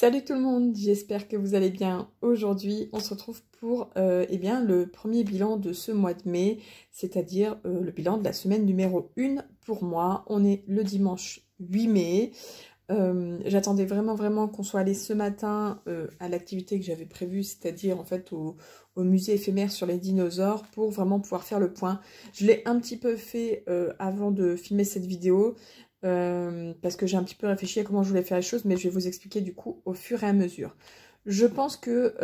Salut tout le monde, j'espère que vous allez bien. Aujourd'hui, on se retrouve pour le premier bilan de ce mois de mai, c'est-à-dire le bilan de la semaine numéro 1 pour moi. On est le dimanche 8 mai. J'attendais vraiment qu'on soit allé ce matin à l'activité que j'avais prévue, c'est-à-dire en fait au musée éphémère sur les dinosaures pour vraiment pouvoir faire le point. Je l'ai un petit peu fait avant de filmer cette vidéo. Parce que j'ai un petit peu réfléchi à comment je voulais faire les choses, mais je vais vous expliquer du coup au fur et à mesure. Je pense que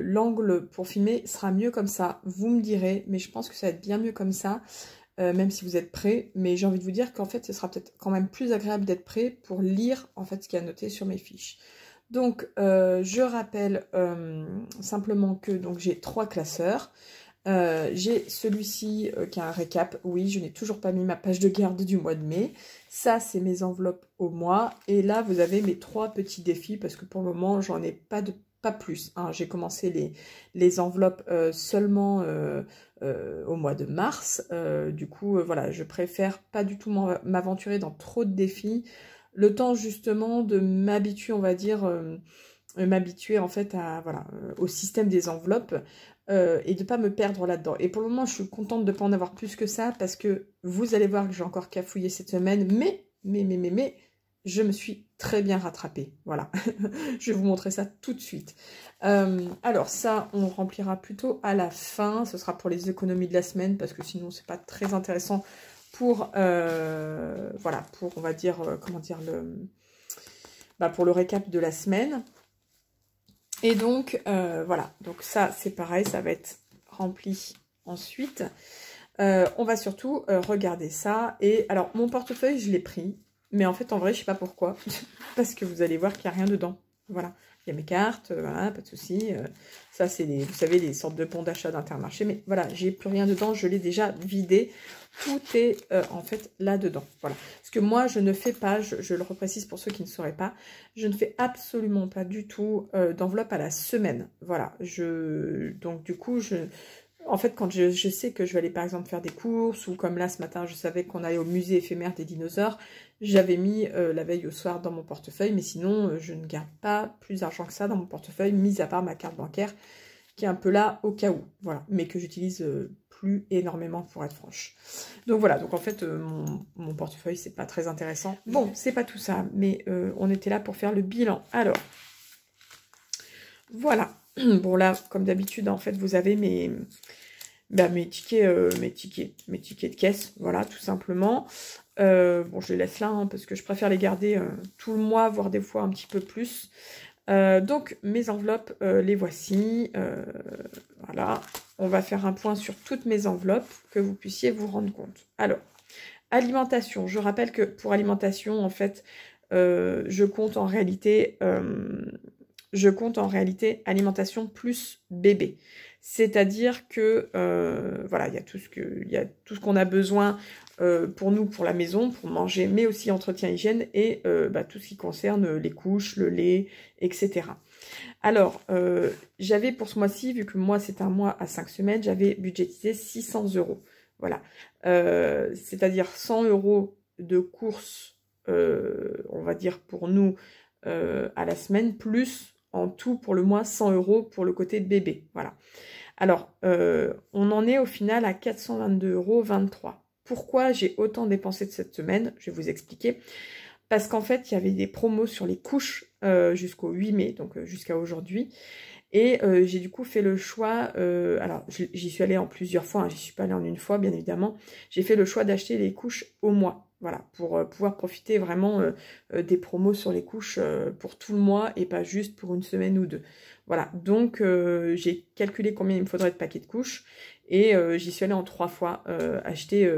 l'angle pour filmer sera mieux comme ça, vous me direz, mais je pense que ça va être bien mieux comme ça, même si vous êtes prêts, mais j'ai envie de vous dire qu'en fait ce sera peut-être quand même plus agréable d'être prêt pour lire en fait ce qu'il y a noté sur mes fiches. Donc je rappelle simplement que j'ai 3 classeurs. J'ai celui-ci qui a un récap. Oui, je n'ai toujours pas mis ma page de garde du mois de mai. Ça, c'est mes enveloppes au mois. Et là, vous avez mes 3 petits défis parce que pour le moment, j'en ai pas plus. Hein. J'ai commencé les enveloppes seulement au mois de mars. Du coup, voilà, je préfère pas du tout m'aventurer dans trop de défis. Le temps justement de m'habituer, on va dire, m'habituer en fait au système des enveloppes. Et de ne pas me perdre là-dedans. Et pour le moment, je suis contente de ne pas en avoir plus que ça, parce que vous allez voir que j'ai encore cafouillé cette semaine, mais, je me suis très bien rattrapée. Voilà, je vais vous montrer ça tout de suite. Alors ça, on remplira plutôt à la fin, ce sera pour les économies de la semaine, parce que sinon, c'est pas très intéressant pour, pour, on va dire, pour le récap de la semaine. Et donc, voilà, donc ça, c'est pareil, ça va être rempli ensuite. On va surtout regarder ça. Et alors, mon portefeuille, je l'ai pris. Mais en fait, en vrai, je sais pas pourquoi. Parce que vous allez voir qu'il n'y a rien dedans. Voilà, il y a mes cartes, voilà, pas de souci. Ça, c'est, vous savez, les sortes de bons d'achat d'Intermarché. Mais voilà, j'ai plus rien dedans, je l'ai déjà vidé. Tout est en fait là-dedans. Voilà. Parce que moi, je ne fais pas, je le reprécise pour ceux qui ne sauraient pas, je ne fais absolument pas du tout d'enveloppe à la semaine. Voilà. Donc du coup, en fait, quand je sais que je vais aller par exemple faire des courses, ou comme là ce matin, je savais qu'on allait au musée éphémère des dinosaures, j'avais mis la veille au soir dans mon portefeuille, mais sinon, je ne garde pas plus d'argent que ça dans mon portefeuille, mis à part ma carte bancaire, qui est un peu là au cas où, voilà, mais que j'utilise plus énormément pour être franche. Donc voilà, donc en fait, mon portefeuille, c'est pas très intéressant. Bon, c'est pas tout ça, mais on était là pour faire le bilan. Alors, voilà. Bon là, comme d'habitude, en fait, vous avez mes tickets de caisse, voilà, tout simplement. Bon, je les laisse là, hein, parce que je préfère les garder tout le mois, voire des fois un petit peu plus. Donc, mes enveloppes, les voici. Voilà, on va faire un point sur toutes mes enveloppes, que vous puissiez vous rendre compte. Alors, alimentation. Je rappelle que pour alimentation, en fait, je compte en réalité alimentation plus bébé. C'est-à-dire que, voilà, il y a tout ce qu'on a besoin pour nous, pour la maison, pour manger, mais aussi entretien hygiène et tout ce qui concerne les couches, le lait, etc. Alors, j'avais pour ce mois-ci, vu que moi c'est un mois à 5 semaines, j'avais budgétisé 600 €. Voilà. C'est-à-dire 100 € de courses, on va dire pour nous, à la semaine, plus en tout pour le mois 100 € pour le côté bébé. Voilà. Alors, on en est au final à 422,23 €. Pourquoi j'ai autant dépensé de cette semaine? Je vais vous expliquer. Parce qu'en fait, il y avait des promos sur les couches jusqu'au 8 mai, donc jusqu'à aujourd'hui. Et j'ai du coup fait le choix, alors j'y suis allée en plusieurs fois, hein, j'y suis pas allée en une fois bien évidemment, j'ai fait le choix d'acheter les couches au mois, voilà, pour pouvoir profiter vraiment des promos sur les couches pour tout le mois et pas juste pour une semaine ou deux. Voilà, donc j'ai calculé combien il me faudrait de paquets de couches et j'y suis allée en 3 fois acheter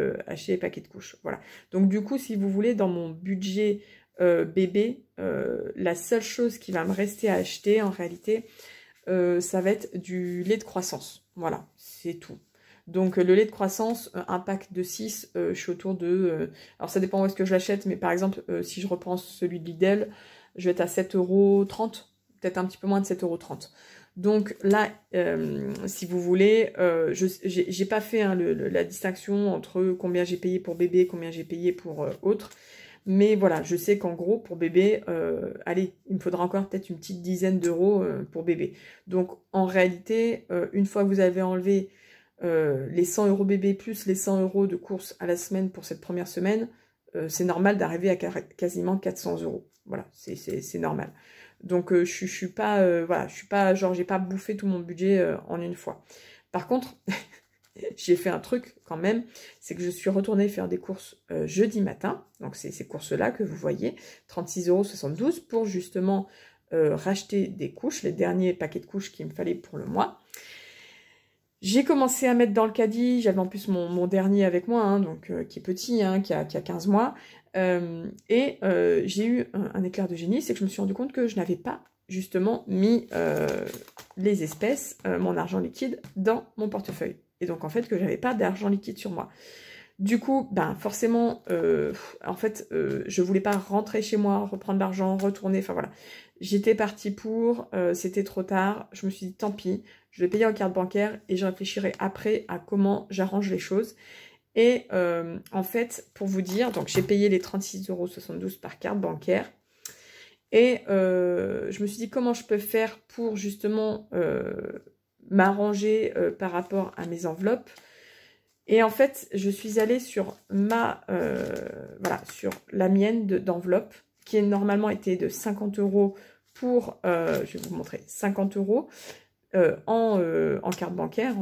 les paquets de couches, voilà. Donc du coup, si vous voulez, dans mon budget bébé, la seule chose qui va me rester à acheter en réalité, ça va être du lait de croissance. Voilà, c'est tout. Donc le lait de croissance, un pack de 6, je suis autour de... alors ça dépend où est-ce que je l'achète, mais par exemple, si je reprends celui de Lidl, je vais être à 7,30 €, peut-être un petit peu moins de 7,30 €. Donc là, si vous voulez, j'ai pas fait hein, la distinction entre combien j'ai payé pour bébé, combien j'ai payé pour autre. Mais voilà, je sais qu'en gros, pour bébé, allez, il me faudra encore peut-être une petite dizaine d'euros pour bébé. Donc, en réalité, une fois que vous avez enlevé les 100 euros bébé plus les 100 euros de course à la semaine pour cette première semaine, c'est normal d'arriver à quasiment 400 euros. Voilà, c'est normal. Donc, je suis pas, voilà, je suis pas, genre, j'ai pas bouffé tout mon budget en une fois. Par contre, j'ai fait un truc quand même, c'est que je suis retournée faire des courses jeudi matin, donc c'est ces courses-là que vous voyez, 36,72 € pour justement racheter des couches, les derniers paquets de couches qu'il me fallait pour le mois. J'ai commencé à mettre dans le caddie, j'avais en plus mon dernier avec moi, hein, donc qui est petit, hein, qui a 15 mois, et j'ai eu un éclair de génie, c'est que je me suis rendu compte que je n'avais pas justement mis les espèces, mon argent liquide, dans mon portefeuille. Et donc, en fait, que j'avais pas d'argent liquide sur moi. Du coup, ben forcément, en fait, je voulais pas rentrer chez moi, reprendre l'argent, retourner, enfin voilà. J'étais partie pour, c'était trop tard, je me suis dit, tant pis, je vais payer en carte bancaire et je réfléchirai après à comment j'arrange les choses. Et en fait, pour vous dire, donc j'ai payé les 36,72 € par carte bancaire. Et je me suis dit, comment je peux faire pour justement m'arranger par rapport à mes enveloppes. Et en fait, je suis allée sur voilà, sur la mienne d'enveloppe, qui normalement était de 50 € pour, je vais vous montrer, 50 € en carte bancaire,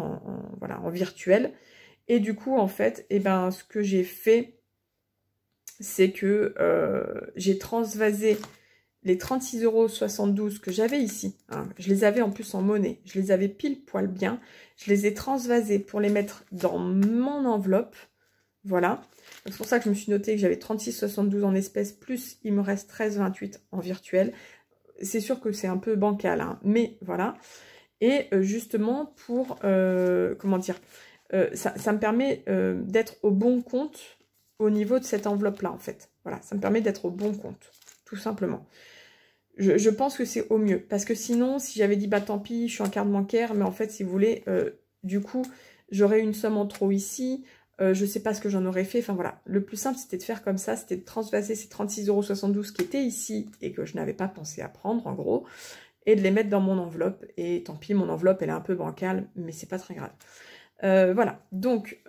voilà, en virtuel. Et du coup, en fait, eh ben, ce que j'ai fait, c'est que j'ai transvasé les 36,72 € que j'avais ici, hein, je les avais en plus en monnaie, je les avais pile poil bien, je les ai transvasés pour les mettre dans mon enveloppe, voilà. C'est pour ça que je me suis noté que j'avais 36,72 € en espèces, plus il me reste 13,28 € en virtuel. C'est sûr que c'est un peu bancal, hein, mais voilà. Et justement pour, comment dire, ça me permet d'être au bon compte au niveau de cette enveloppe-là, en fait. Voilà, ça me permet d'être au bon compte, tout simplement. Je pense que c'est au mieux. Parce que sinon, si j'avais dit, bah tant pis, je suis en carte bancaire, mais en fait, si vous voulez, du coup, j'aurais une somme en trop ici, je ne sais pas ce que j'en aurais fait. Enfin voilà, le plus simple, c'était de faire comme ça, c'était de transvaser ces 36,72 € qui étaient ici et que je n'avais pas pensé à prendre, en gros, et de les mettre dans mon enveloppe. Et tant pis, mon enveloppe, elle est un peu bancale, mais c'est pas très grave. Voilà, donc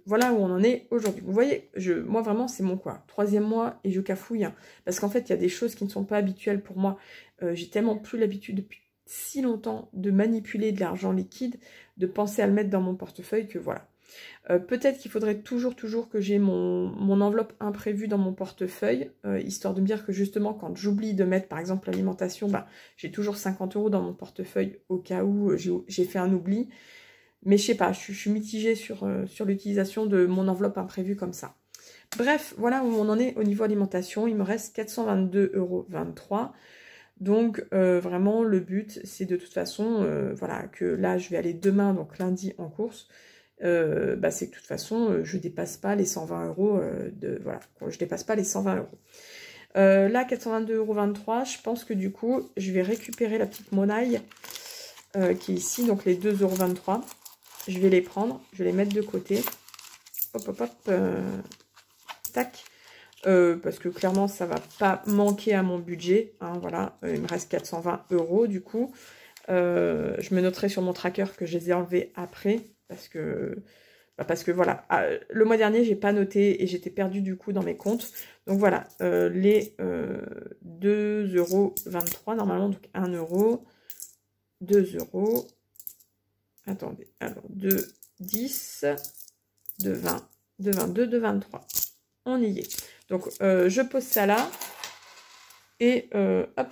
voilà où on en est aujourd'hui. Vous voyez, moi vraiment c'est mon quoi, 3e mois et je cafouille, hein, parce qu'en fait il y a des choses qui ne sont pas habituelles pour moi. J'ai tellement plus l'habitude depuis si longtemps de manipuler de l'argent liquide, de penser à le mettre dans mon portefeuille que voilà. Peut-être qu'il faudrait toujours que j'ai mon enveloppe imprévue dans mon portefeuille, histoire de me dire que justement quand j'oublie de mettre par exemple l'alimentation, bah, j'ai toujours 50 € dans mon portefeuille au cas où j'ai fait un oubli. Mais je sais pas, je suis mitigée sur l'utilisation de mon enveloppe imprévue comme ça. Bref, voilà où on en est au niveau alimentation. Il me reste 422,23 €. Donc, vraiment, le but, c'est de toute façon, voilà, que là, je vais aller demain, donc lundi, en course. Bah, c'est que de toute façon, je dépasse pas les 120 €. Voilà, je dépasse pas les 120 €. Là, 422,23 €, je pense que du coup, je vais récupérer la petite monnaie qui est ici, donc les 2,23 €. Je vais les prendre, je vais les mettre de côté. Hop, hop, hop. Tac. Parce que clairement, ça va pas manquer à mon budget. Hein, voilà, il me reste 420 € du coup. Je me noterai sur mon tracker que je les ai enlevés après. Parce que voilà, le mois dernier, j'ai pas noté et j'étais perdue du coup dans mes comptes. Donc voilà, les 2,23 € normalement, donc 1 €, 2 €. Attendez, alors 2, 10, 2, 20, 2, 22, 2, 23. On y est. Donc, je pose ça là. Et hop.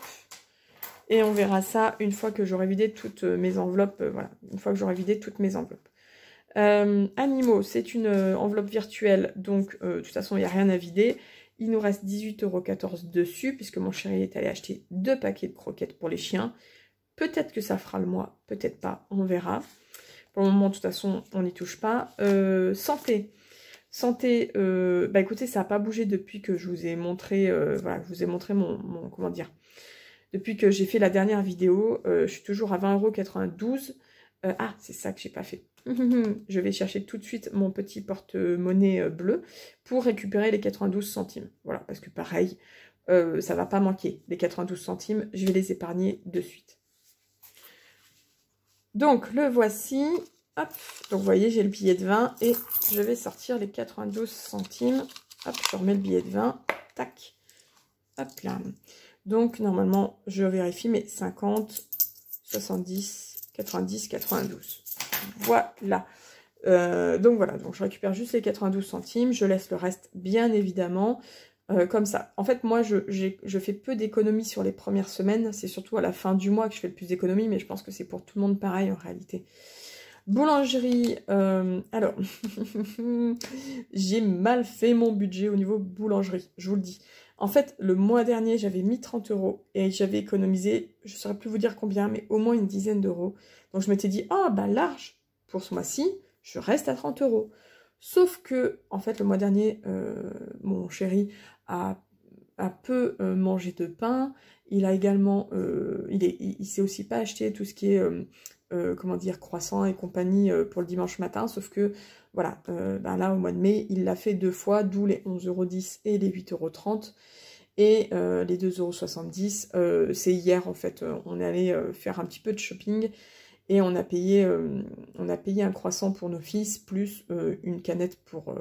Et on verra ça une fois que j'aurai vidé toutes mes enveloppes. Voilà, une fois que j'aurai vidé toutes mes enveloppes. Animaux, c'est une enveloppe virtuelle. Donc, de toute façon, il n'y a rien à vider. Il nous reste 18,14 € dessus, puisque mon chéri est allé acheter 2 paquets de croquettes pour les chiens. Peut-être que ça fera le mois, peut-être pas, on verra. Pour le moment, de toute façon, on n'y touche pas. Santé. Santé, bah écoutez, ça n'a pas bougé depuis que je vous ai montré, voilà, je vous ai montré mon comment dire, depuis que j'ai fait la dernière vidéo, je suis toujours à 20,92 €. Ah, c'est ça que j'ai pas fait. Je vais chercher tout de suite mon petit porte-monnaie bleu pour récupérer les 92 centimes. Voilà, parce que pareil, ça va pas manquer. Les 92 centimes, je vais les épargner de suite. Donc, le voici. Hop, donc vous voyez, j'ai le billet de 20 et je vais sortir les 92 centimes. Hop, je remets le billet de 20. Tac. Hop là. Donc, normalement, je vérifie, mais 50, 70, 90, 92. Voilà. Donc voilà, donc je récupère juste les 92 centimes. Je laisse le reste, bien évidemment, comme ça. En fait, moi, je fais peu d'économies sur les premières semaines. C'est surtout à la fin du mois que je fais le plus d'économies, mais je pense que c'est pour tout le monde pareil en réalité. Boulangerie, alors, j'ai mal fait mon budget au niveau boulangerie, je vous le dis. En fait, le mois dernier, j'avais mis 30 € et j'avais économisé, je ne saurais plus vous dire combien, mais au moins une dizaine d'euros. Donc je m'étais dit, ah bah large, pour ce mois-ci, je reste à 30 €. Sauf que, en fait, le mois dernier, mon chéri a peu mangé de pain. Il a également, il s'est aussi pas acheté tout ce qui est, comment dire, croissant et compagnie pour le dimanche matin. Sauf que, voilà, ben là, au mois de mai, il l'a fait 2 fois, d'où les 11,10 € et les 8,30 €. Et les 2,70 €, c'est hier, en fait, on est allé faire un petit peu de shopping. Et on a payé un croissant pour nos fils, plus une canette pour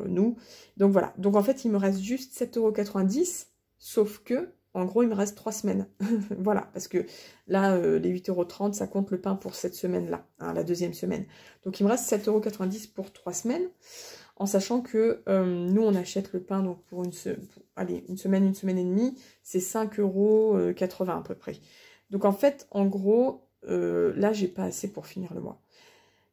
nous. Donc voilà. Donc en fait, il me reste juste 7,90 €, sauf que, en gros, il me reste 3 semaines. Voilà, parce que là, les 8,30 €, ça compte le pain pour cette semaine-là, hein, la deuxième semaine. Donc il me reste 7,90 € pour 3 semaines, en sachant que nous, on achète le pain donc pour une semaine et demie, c'est 5,80 € à peu près. Donc en fait, en gros... là, j'ai pas assez pour finir le mois.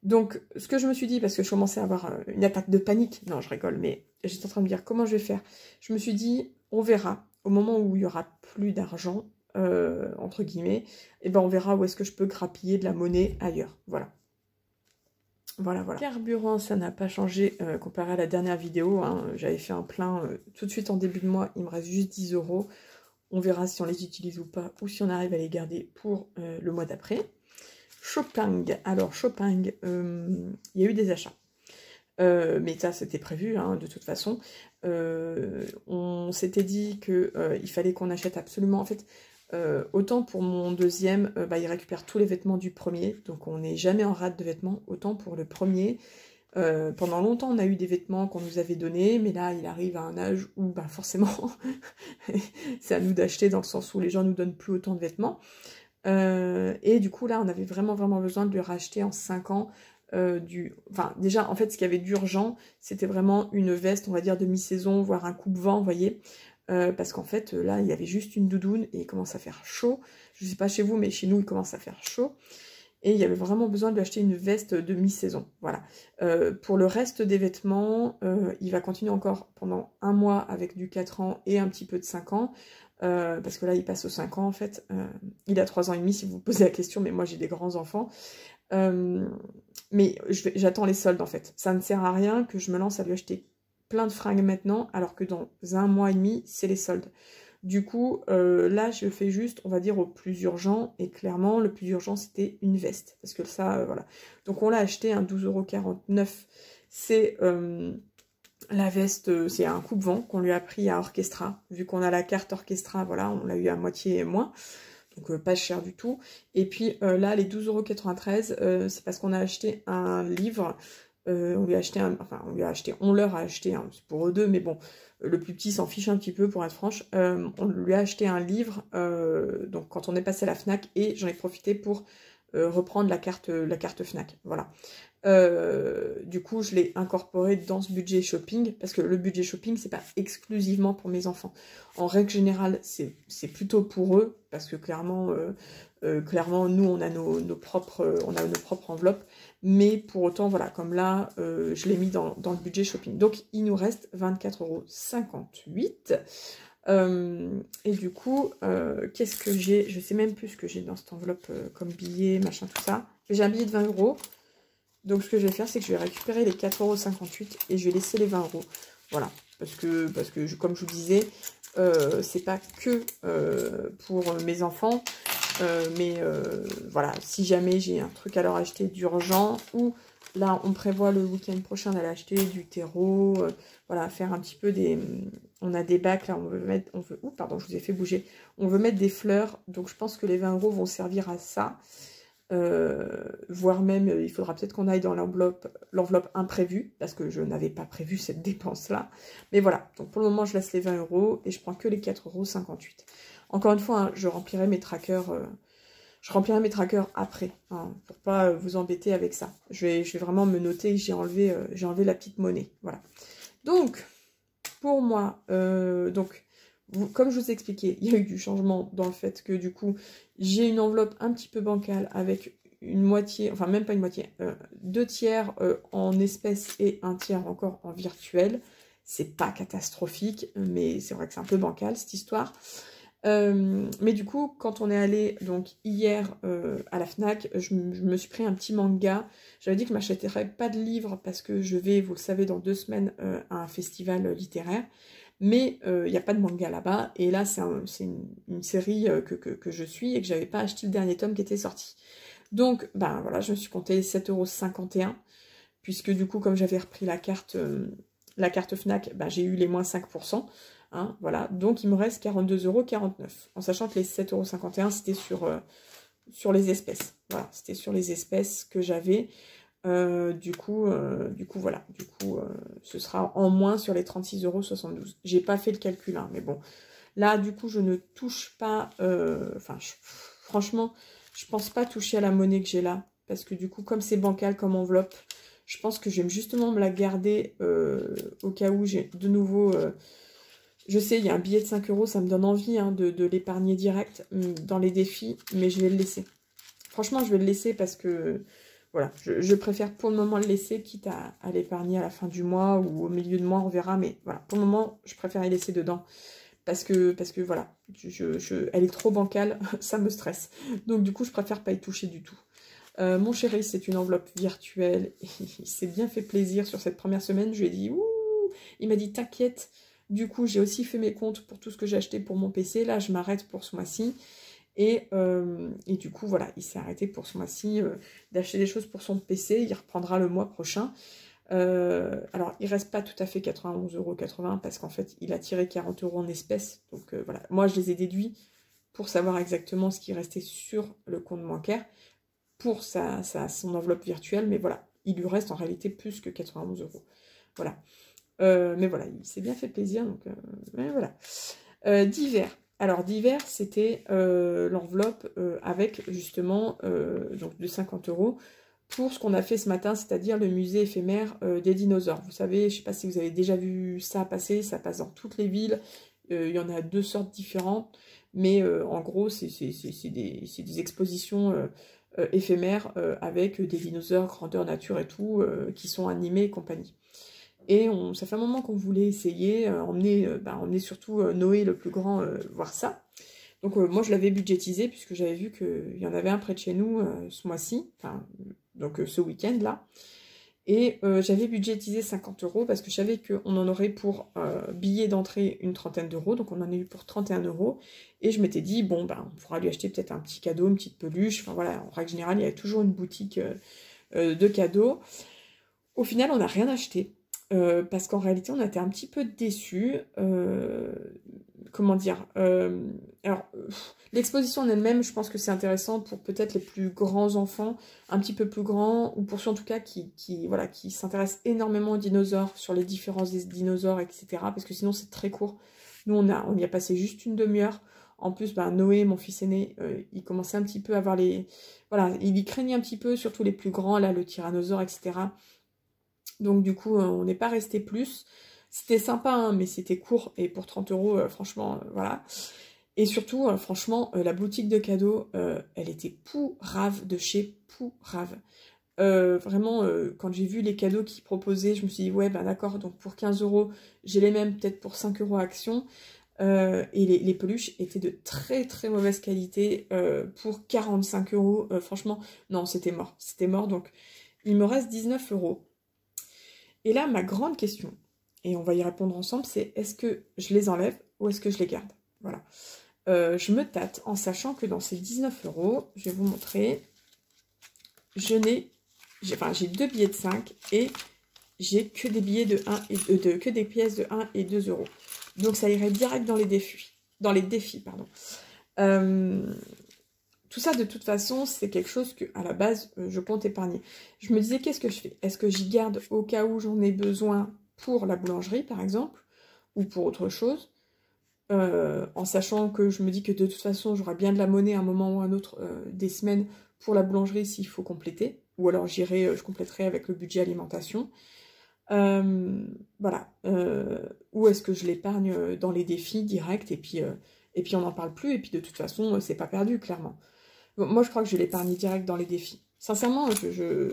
Donc, ce que je me suis dit, parce que je commençais à avoir une attaque de panique, non, je rigole, mais j'étais en train de me dire comment je vais faire. Je me suis dit, on verra, au moment où il y aura plus d'argent, entre guillemets, et ben on verra où est-ce que je peux grappiller de la monnaie ailleurs. Voilà. Voilà, voilà. Carburant, ça n'a pas changé comparé à la dernière vidéo. Hein. J'avais fait un plein tout de suite en début de mois, il me reste juste 10 €. On verra si on les utilise ou pas, ou si on arrive à les garder pour le mois d'après. Shopping. Alors, shopping, il y a eu des achats. Mais ça, c'était prévu, hein, de toute façon. On s'était dit qu'il fallait qu'on achète absolument... En fait, autant pour mon deuxième, il récupère tous les vêtements du premier. Donc, on n'est jamais en rate de vêtements. Autant pour le premier... pendant longtemps, on a eu des vêtements qu'on nous avait donnés, mais là, il arrive à un âge où, forcément, c'est à nous d'acheter, dans le sens où les gens nous donnent plus autant de vêtements. Et du coup, là, on avait vraiment besoin de lui racheter en 5 ans Enfin, déjà, en fait, ce qu'il y avait d'urgent, c'était vraiment une veste, on va dire, de mi-saison, voire un coupe-vent, vous voyez. Parce qu'en fait, là, il y avait juste une doudoune et il commence à faire chaud. Je sais pas chez vous, mais chez nous, il commence à faire chaud. Et il y avait vraiment besoin de lui acheter une veste de mi-saison. Voilà. Pour le reste des vêtements, il va continuer encore pendant un mois avec du 4 ans et un petit peu de 5 ans. Parce que là, il passe aux 5 ans, en fait. Il a 3 ans et demi, si vous vous posez la question, mais moi, j'ai des grands enfants. Mais j'attends les soldes, en fait. Ça ne sert à rien que je me lance à lui acheter plein de fringues maintenant, alors que dans un mois et demi, c'est les soldes. Du coup, là, je fais juste, on va dire, au plus urgent. Et clairement, le plus urgent, c'était une veste. Parce que ça, voilà. Donc, on l'a acheté, un 12,49 €. C'est la veste, c'est un coupe-vent qu'on lui a pris à Orchestra. Vu qu'on a la carte Orchestra, voilà, on l'a eu à moitié moins. Donc, pas cher du tout. Et puis, là, les 12,93 €, c'est parce qu'on a acheté un livre. On leur a acheté, hein, c'est pour eux deux, mais bon, le plus petit s'en fiche un petit peu, pour être franche. On lui a acheté un livre, donc quand on est passé à la Fnac, et j'en ai profité pour reprendre la carte Fnac, voilà. Du coup, je l'ai incorporé dans ce budget shopping, parce que le budget shopping, c'est pas exclusivement pour mes enfants. En règle générale, c'est plutôt pour eux, parce que clairement, nous, on a nos propres enveloppes, mais pour autant, voilà, comme là, je l'ai mis dans le budget shopping. Donc, il nous reste 24,58 €. Et du coup, qu'est-ce que j'ai? Je sais même plus ce que j'ai dans cette enveloppe comme billet, machin, tout ça. J'ai un billet de 20 €. Donc, ce que je vais faire, c'est que je vais récupérer les 4,58 € et je vais laisser les 20 €. Voilà. Parce que comme je vous disais, c'est pas que pour mes enfants. Voilà, si jamais j'ai un truc à leur acheter d'urgent, ou là, on prévoit le week-end prochain d'aller acheter du terreau, voilà, faire un petit peu des... On a des bacs, là, on veut mettre... Ouh, pardon, je vous ai fait bouger. On veut mettre des fleurs, donc je pense que les 20 € vont servir à ça. Voire même, il faudra peut-être qu'on aille dans l'enveloppe imprévue, parce que je n'avais pas prévu cette dépense-là. Mais voilà, donc pour le moment, je laisse les 20 € et je prends que les 4,58 €. Encore une fois, hein, je remplirai mes trackers... Je remplirai mes trackers après, hein, pour pas vous embêter avec ça. Je vais vraiment me noter que j'ai enlevé la petite monnaie. Voilà. Donc, pour moi, comme je vous ai expliqué, il y a eu du changement dans le fait que du coup, j'ai une enveloppe un petit peu bancale avec une moitié, enfin même pas une moitié, 2/3 en espèces et 1/3 encore en virtuel. C'est pas catastrophique, mais c'est vrai que c'est un peu bancal cette histoire. Mais du coup, quand on est allé donc hier à la Fnac, je me suis pris un petit manga. J'avais dit que je m'achèterais pas de livres parce que je vais, vous le savez, dans 2 semaines à un festival littéraire. Mais il n'y a pas de manga là-bas. Et là, c'est une série que je suis et que j'avais pas acheté le dernier tome qui était sorti. Donc, ben voilà, je me suis compté 7,51 €. Puisque du coup, comme j'avais repris la carte Fnac, ben, j'ai eu les moins 5%. Hein, voilà, donc il me reste 42,49 €, en sachant que les 7,51 € c'était sur les espèces. Voilà, c'était sur les espèces que j'avais. Du coup, voilà. Du coup, ce sera en moins sur les 36,72 €. J'ai pas fait le calcul, hein, mais bon. Là, du coup, je ne touche pas... franchement, je pense pas toucher à la monnaie que j'ai là. Parce que du coup, comme c'est bancal comme enveloppe, je pense que je vais justement me la garder au cas où j'ai de nouveau... je sais, il y a un billet de 5 €, ça me donne envie hein, de l'épargner direct dans les défis, mais je vais le laisser. Franchement, je vais le laisser parce que, voilà, je préfère pour le moment le laisser, quitte à l'épargner à la fin du mois ou au milieu de mois, on verra. Mais voilà, pour le moment, je préfère y laisser dedans. Parce que voilà, elle est trop bancale, ça me stresse. Donc du coup, je préfère pas y toucher du tout. Mon chéri, c'est une enveloppe virtuelle. Il s'est bien fait plaisir sur cette première semaine. Je lui ai dit, ouh, il m'a dit, t'inquiète. Du coup, j'ai aussi fait mes comptes pour tout ce que j'ai acheté pour mon PC. Là, je m'arrête pour ce mois-ci. Et du coup, voilà, il s'est arrêté pour ce mois-ci d'acheter des choses pour son PC. Il reprendra le mois prochain. Alors, il reste pas tout à fait 91,80 € parce qu'en fait, il a tiré 40 € en espèces. Donc, voilà. Moi, je les ai déduits pour savoir exactement ce qui restait sur le compte bancaire pour son enveloppe virtuelle. Mais voilà, il lui reste en réalité plus que 91 €. Voilà. Mais voilà, il s'est bien fait plaisir, donc voilà. Divers. Alors, divers, c'était l'enveloppe avec justement donc de 50 € pour ce qu'on a fait ce matin, c'est-à-dire le musée éphémère des dinosaures. Vous savez, je ne sais pas si vous avez déjà vu ça passer, ça passe dans toutes les villes. Il y en a 2 sortes différentes, mais en gros, c'est des expositions éphémères avec des dinosaures, grandeur nature et tout, qui sont animés et compagnie. Et ça fait un moment qu'on voulait essayer, emmener surtout Noé le plus grand voir ça. Donc moi je l'avais budgétisé puisque j'avais vu qu'il y en avait un près de chez nous ce mois-ci, enfin donc ce week-end là. Et j'avais budgétisé 50 € parce que je savais qu'on en aurait pour billets d'entrée une trentaine d'euros, donc on en a eu pour 31 €. Et je m'étais dit, bon ben on pourra lui acheter peut-être un petit cadeau, une petite peluche, enfin voilà, en règle générale il y avait toujours une boutique de cadeaux. Au final on n'a rien acheté. Parce qu'en réalité, on a été un petit peu déçus. Comment dire alors, l'exposition en elle-même, je pense que c'est intéressant pour peut-être les plus grands enfants, un petit peu plus grands, ou pour ceux en tout cas qui s'intéressent énormément aux dinosaures, sur les différences des dinosaures, etc. Parce que sinon, c'est très court. Nous, on y a passé juste une demi-heure. En plus, Noé, mon fils aîné, il commençait un petit peu à avoir les... Voilà, il y craignait un petit peu, surtout les plus grands, là, le tyrannosaure, etc. Donc du coup, on n'est pas resté plus. C'était sympa, hein, mais c'était court. Et pour 30 €, franchement, voilà. Et surtout, franchement, la boutique de cadeaux, elle était pourrave de chez pourrave. Vraiment, quand j'ai vu les cadeaux qu'ils proposaient, je me suis dit, ouais, ben d'accord, donc pour 15 €, j'ai les mêmes peut-être pour 5 € Action. Et les peluches étaient de très très mauvaise qualité pour 45 €. Franchement, non, c'était mort. C'était mort, donc il me reste 19 €. Et là, ma grande question, et on va y répondre ensemble, c'est est-ce que je les enlève ou est-ce que je les garde? Voilà. je me tâte en sachant que dans ces 19 €, je vais vous montrer, j'ai 2 billets de 5 et j'ai que des billets de 1 et que des pièces de 1 et 2 €. Donc ça irait direct dans les défis. Pardon. Tout ça, de toute façon, c'est quelque chose que, à la base, je compte épargner. Je me disais, qu'est-ce que je fais? Est-ce que j'y garde au cas où j'en ai besoin pour la boulangerie, par exemple, ou pour autre chose, en sachant que je me dis que de toute façon, j'aurai bien de la monnaie à un moment ou à un autre des semaines pour la boulangerie s'il faut compléter, ou alors je compléterai avec le budget alimentation. Voilà. Ou est-ce que je l'épargne dans les défis directs et puis on n'en parle plus, et puis de toute façon, c'est pas perdu, clairement. Bon, moi, je crois que je vais l'épargner direct dans les défis. Sincèrement, je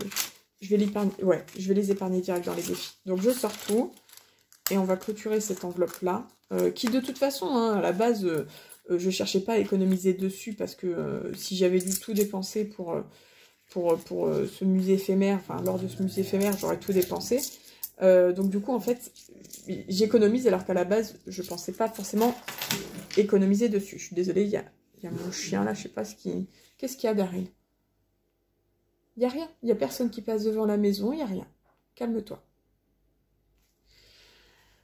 vais l'épargner. Ouais, je vais les épargner direct dans les défis. Donc, je sors tout. Et on va clôturer cette enveloppe-là. Qui, de toute façon, hein, à la base, je cherchais pas à économiser dessus. Parce que si j'avais dû tout dépenser pour ce musée éphémère, enfin, lors de ce musée éphémère, j'aurais tout dépensé. Donc, du coup, en fait, j'économise alors qu'à la base, je pensais pas forcément économiser dessus. Je suis désolée, il y a mon chien là, je sais pas ce qui... Qu'est-ce qu'il y a derrière? Il n'y a rien. Il n'y a personne qui passe devant la maison, il n'y a rien. Calme-toi.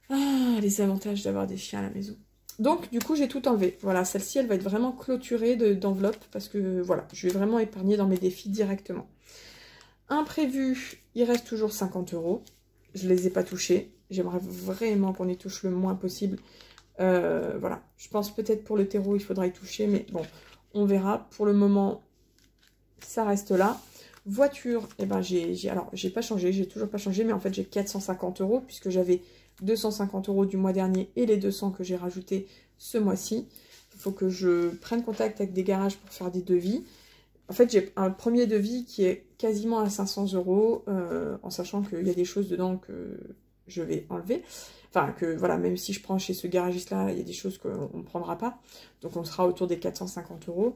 Ah, les avantages d'avoir des chiens à la maison. Donc, du coup, j'ai tout enlevé. Voilà, celle-ci, elle va être vraiment clôturée d'enveloppe parce que, voilà, je vais vraiment épargner dans mes défis directement. Imprévu, il reste toujours 50 €. Je ne les ai pas touchés. J'aimerais vraiment qu'on y touche le moins possible. Voilà, je pense peut-être pour le terreau, il faudra y toucher, mais bon, on verra. Pour le moment, ça reste là. Voiture, eh ben, j'ai pas changé, j'ai toujours pas changé, mais en fait, j'ai 450 € puisque j'avais 250 € du mois dernier et les 200 que j'ai rajoutés ce mois-ci. Il faut que je prenne contact avec des garages pour faire des devis. En fait, j'ai un premier devis qui est quasiment à 500 €, en sachant qu'il y a des choses dedans que je vais enlever. Enfin, que voilà, même si je prends chez ce garagiste-là, il y a des choses qu'on ne prendra pas. Donc, on sera autour des 450 €.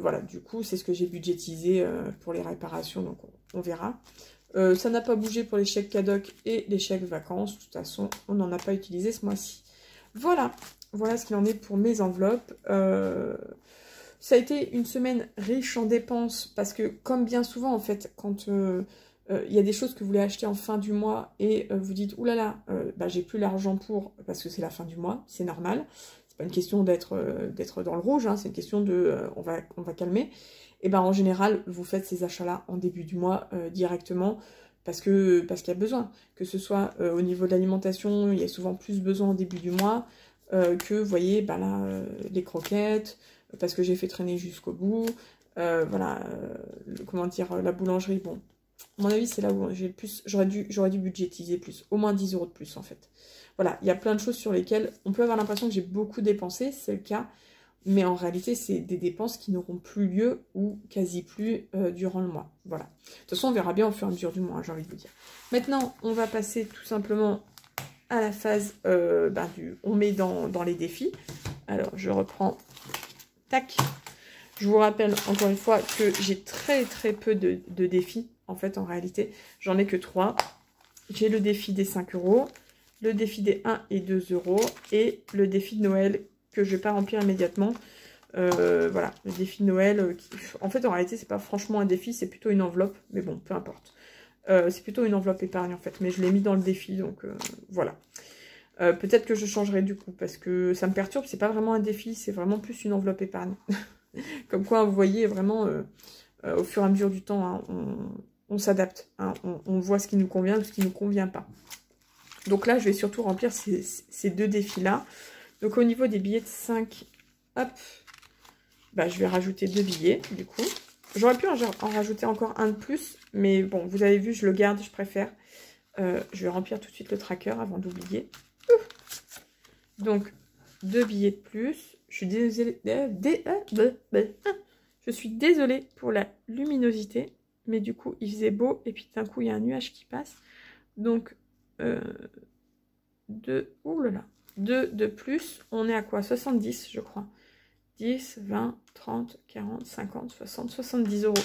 Voilà, du coup, c'est ce que j'ai budgétisé pour les réparations. Donc, on verra. Ça n'a pas bougé pour les chèques cadoc et les chèques vacances. De toute façon, on n'en a pas utilisé ce mois-ci. Voilà. Voilà ce qu'il en est pour mes enveloppes. Ça a été une semaine riche en dépenses parce que, comme bien souvent, en fait, quand il y a des choses que vous voulez acheter en fin du mois et vous dites « oulala, j'ai plus l'argent pour… » parce que c'est la fin du mois, c'est normal. C'est pas une question d'être dans le rouge, hein, c'est une question de on va calmer. Et ben en général, vous faites ces achats-là en début du mois directement parce qu'il y a besoin. Que ce soit au niveau de l'alimentation, il y a souvent plus besoin en début du mois que, vous voyez, les croquettes, parce que j'ai fait traîner jusqu'au bout. Voilà, comment dire, la boulangerie, bon, à mon avis, c'est là où j'ai le plus, j'aurais dû budgétiser plus, au moins 10 € de plus en fait. Voilà, il y a plein de choses sur lesquelles on peut avoir l'impression que j'ai beaucoup dépensé, c'est le cas, mais en réalité, c'est des dépenses qui n'auront plus lieu ou quasi plus durant le mois. Voilà. De toute façon, on verra bien au fur et à mesure du mois, j'ai envie de vous dire. Maintenant, on va passer tout simplement à la phase on met dans les défis. Alors, je reprends. Tac. Je vous rappelle encore une fois que j'ai très très peu de défis. En fait, en réalité, j'en ai que 3. J'ai le défi des 5 €, le défi des 1 et 2 € et le défi de Noël que je ne vais pas remplir immédiatement. Voilà, le défi de Noël. En fait, en réalité, c'est pas franchement un défi, c'est plutôt une enveloppe. Mais bon, peu importe. C'est plutôt une enveloppe épargne, en fait. Mais je l'ai mis dans le défi, donc voilà. Peut-être que je changerai du coup, parce que ça me perturbe. C'est pas vraiment un défi, c'est vraiment plus une enveloppe épargne. Comme quoi, vous voyez, vraiment, au fur et à mesure du temps, hein, on s'adapte. Hein, on voit ce qui nous convient ou ce qui ne nous convient pas. Donc là, je vais surtout remplir ces deux défis-là. Donc au niveau des billets de 5, hop, je vais rajouter 2 billets, du coup. J'aurais pu en rajouter encore un de plus, mais bon, vous avez vu, je le garde, je préfère. Je vais remplir tout de suite le tracker avant d'oublier. Donc, 2 billets de plus. Je suis désolée. Je suis désolée pour la luminosité. Mais du coup, il faisait beau. Et puis d'un coup, il y a un nuage qui passe. Donc, 2 de plus. On est à quoi? 70, je crois. 10, 20, 30, 40, 50, 60, 70 €.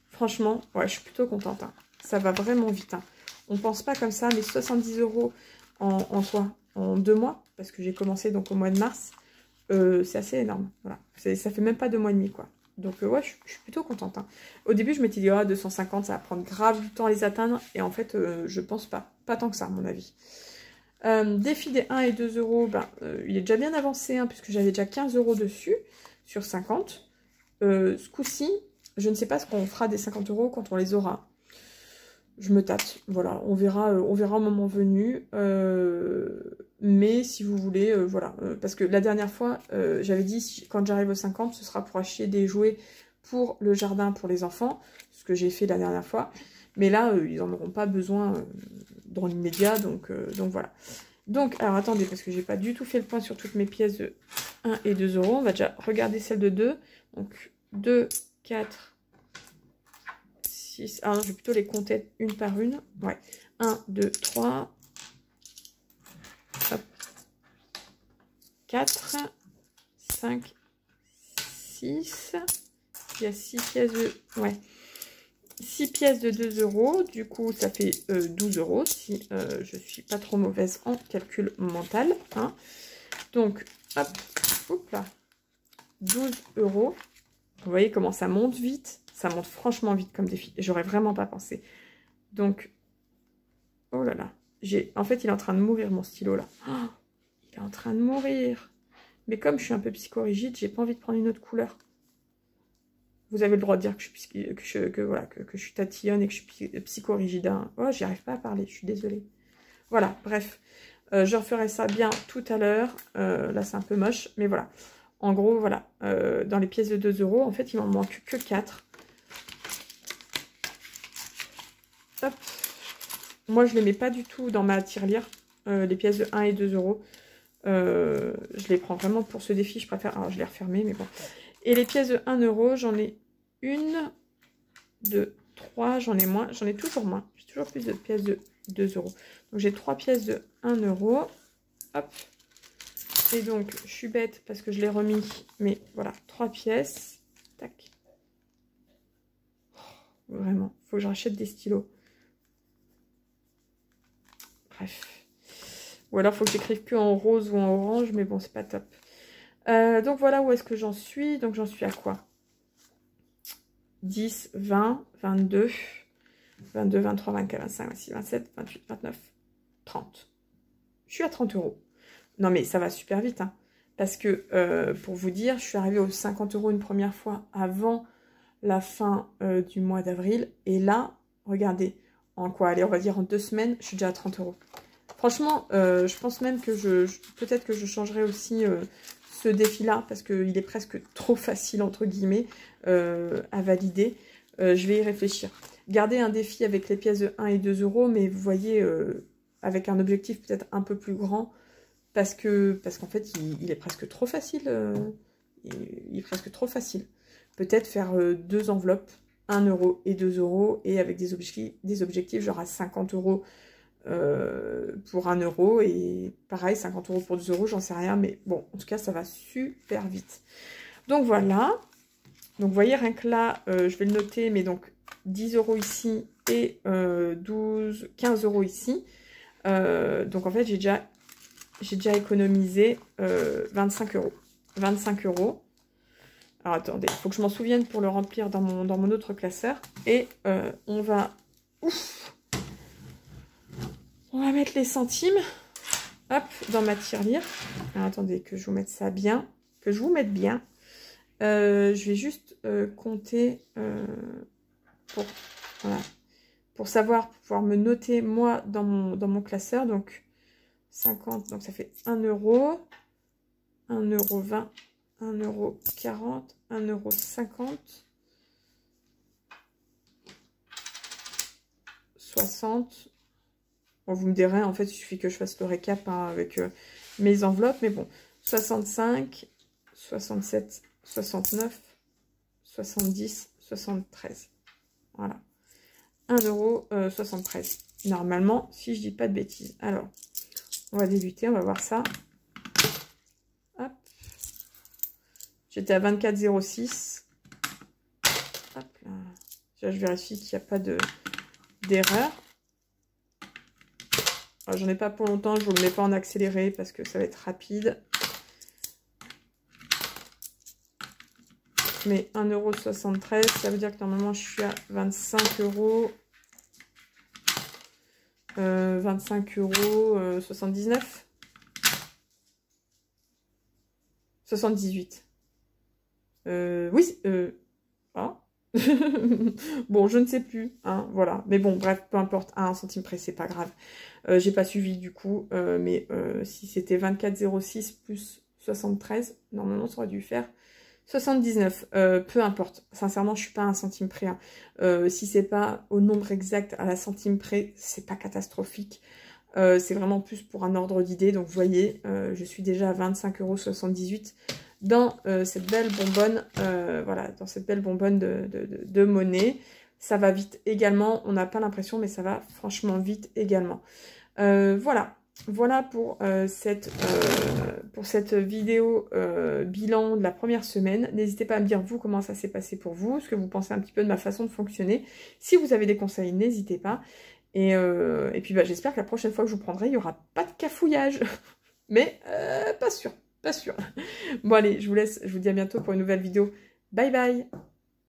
Franchement, ouais, je suis plutôt contente. Hein. Ça va vraiment vite. Hein. On pense pas comme ça, mais 70 € en quoi? En 2 mois? parce que j'ai commencé donc au mois de mars, c'est assez énorme. Voilà. Ça fait même pas 2 mois et demi, quoi. Donc ouais, je suis plutôt contente. Hein. Au début, je m'étais dit, oh, 250, ça va prendre grave du temps à les atteindre. Et en fait, je pense pas. Pas tant que ça, à mon avis. Défi des 1 et 2 euros, ben, il est déjà bien avancé, hein, puisque j'avais déjà 15 euros dessus, sur 50. Ce coup-ci, je ne sais pas ce qu'on fera des 50 euros quand on les aura. Je me tâte, voilà, on verra au moment venu. Mais si vous voulez, voilà. Parce que la dernière fois, j'avais dit, quand j'arrive aux 50, ce sera pour acheter des jouets pour le jardin pour les enfants. Ce que j'ai fait la dernière fois. Mais là, ils n'en auront pas besoin dans l'immédiat, donc voilà. Donc, alors attendez, parce que j'ai pas du tout fait le point sur toutes mes pièces de 1 et 2 euros. On va déjà regarder celle de 2. Donc, 2, 4, 6... Ah non, je vais plutôt les compter une par une. Ouais. 1, 2, 3... Hop. 4, 5, 6... Il y a 6 pièces de... Ouais. 6 pièces de 2 euros, du coup ça fait 12 euros si je suis pas trop mauvaise en calcul mental. Hein. Donc, hop là, 12 euros. Vous voyez comment ça monte vite? Ça monte franchement vite comme défi. J'aurais vraiment pas pensé. Donc, oh là là. En fait, il est en train de mourir mon stylo là. Oh, il est en train de mourir. Mais comme je suis un peu psychorigide, j'ai pas envie de prendre une autre couleur. Vous avez le droit de dire que je suis tatillonne et que je suis psychorigide. Hein. Oh, j'y arrive pas à parler, je suis désolée. Voilà, bref. Je referai ça bien tout à l'heure. Là, c'est un peu moche, mais voilà. En gros, voilà. Dans les pièces de 2 euros, en fait, il m'en manque que 4. Hop. Moi, je ne les mets pas du tout dans ma tirelire. Les pièces de 1 et 2 euros. Je les prends vraiment pour ce défi. Je préfère... Alors, je l'ai refermé, mais bon. Et les pièces de 1 euro, j'en ai 1, 2, 3, j'en ai moins. J'en ai toujours moins. J'ai toujours plus de pièces de 2 euros. Donc, j'ai 3 pièces de 1 euro. Hop. Et donc, je suis bête parce que je l'ai remis. Mais voilà, 3 pièces. Tac. Oh, vraiment, il faut que je rachète des stylos. Bref. Ou alors, il faut que j'écrive que en rose ou en orange. Mais bon, c'est pas top. Donc, voilà où est-ce que j'en suis. Donc, j'en suis à quoi? 10, 20, 22, 22, 23, 24, 25, 26, 27, 28, 29, 30. Je suis à 30 euros. Non, mais ça va super vite. Hein, parce que, pour vous dire, je suis arrivée aux 50 euros une première fois avant la fin du mois d'avril. Et là, regardez, en quoi? Allez, on va dire en 2 semaines, je suis déjà à 30 euros. Franchement, je pense même que peut-être que je changerai aussi ce défi-là, parce qu'il est presque trop facile, entre guillemets, à valider. Je vais y réfléchir. Garder un défi avec les pièces de 1 et 2 euros, mais vous voyez, avec un objectif peut-être un peu plus grand, parce qu'en fait, il est presque trop facile. Il est presque trop facile. Peut-être faire 2 enveloppes, 1 euro et 2 euros, et avec des objectifs genre à 50 euros pour 1 euro, et pareil, 50 euros pour 2 euros, j'en sais rien, mais bon, en tout cas, ça va super vite. Donc voilà. Donc vous voyez, rien que là, je vais le noter, mais donc 10 euros ici et 15 euros ici. Donc en fait, j'ai déjà économisé 25 euros. 25 euros. Alors attendez, il faut que je m'en souvienne pour le remplir dans mon autre classeur. Et on va... Ouf! On va mettre les centimes. Hop, dans ma tirelire. Alors attendez, que je vous mette ça bien. Que je vous mette bien. Je vais juste compter pour savoir, pour pouvoir me noter moi dans mon classeur. Donc 50, donc ça fait 1 euro, 1 euro 20, 1 euro 40, 1 euro 50, 60. Bon, vous me direz, en fait, il suffit que je fasse le récap hein, avec mes enveloppes. Mais bon, 65, 67, 69, 70, 73. Voilà. 1,73 €. Normalement, si je dis pas de bêtises. Alors, on va débuter, on va voir ça. Hop. J'étais à 24,06. Hop là. Déjà, je vérifie qu'il n'y a pas d'erreur. j'en ai pas pour longtemps, je vous le mets pas en accéléré parce que ça va être rapide. Mais 1,73 €, ça veut dire que normalement je suis à 25 €. 25,79 €. 78. Oui, ah. Bon, je ne sais plus, hein, voilà. Mais bon, bref, peu importe, à 1 centime près, c'est pas grave. J'ai pas suivi du coup, mais si c'était 24,06 plus 73, normalement ça aurait dû faire 79, peu importe. Sincèrement, je suis pas à 1 centime près, hein. Si c'est pas au nombre exact à la centime près, c'est pas catastrophique. C'est vraiment plus pour un ordre d'idée. Donc vous voyez, je suis déjà à 25,78 € dans cette belle bonbonne, voilà, dans cette belle bonbonne de monnaie. Ça va vite également, on n'a pas l'impression, mais ça va franchement vite également. Voilà. Voilà pour cette vidéo bilan de la première semaine. N'hésitez pas à me dire vous comment ça s'est passé pour vous, ce que vous pensez un petit peu de ma façon de fonctionner. Si vous avez des conseils, n'hésitez pas. Et puis bah, j'espère que la prochaine fois que je vous prendrai, il n'y aura pas de cafouillage. Mais pas sûr, pas sûr. Bon allez, je vous laisse, je vous dis à bientôt pour une nouvelle vidéo. Bye bye!